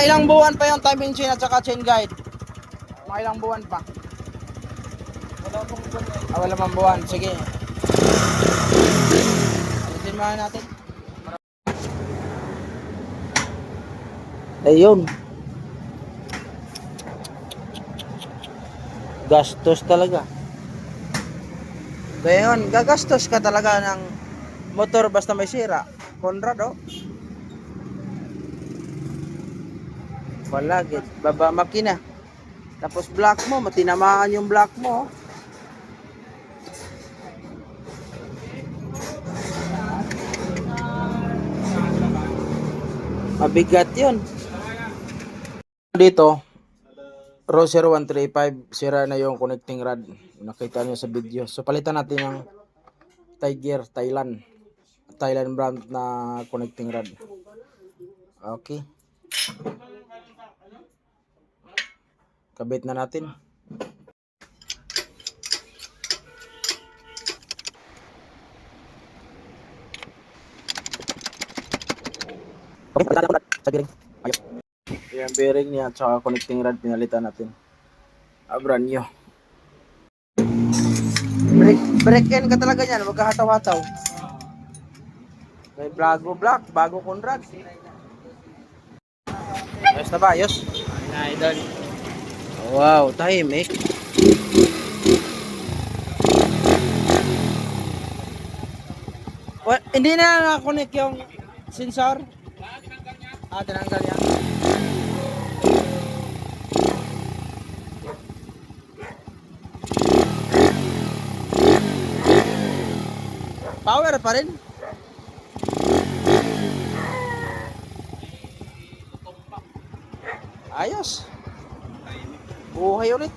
ilang buwan pa yung timing chain at saka chain guide? Mga ilang buwan pa? Wala pang buwan. Sige. Alisin muna natin. Ayun. Gastos talaga. Kaya yun, gagastos ka talaga ng motor basta may sira. Conrad, oh. Wala, baba makina. Tapos block mo, matinamaan yung block mo. Mabigat yun. Dito, Roser 135, sira na yung connecting rod. Nakita nyo sa video. So palitan natin yung Tiger Thailand brand na connecting rod. Okay. Kabit na natin. Sa bearing. Ayos. Yung bearing niya at saka connecting rod pinalitan natin. Brand new. Break in ka talaga niyan, wag ka hataw-hataw. May bago Conrad. Ayos na ba? Ayos? Na idol. Wow, tahimik. Well, hindi na nakakonect yung sensor. Tinanggal yan. Power pa rin. Ayos. Buhay ulit.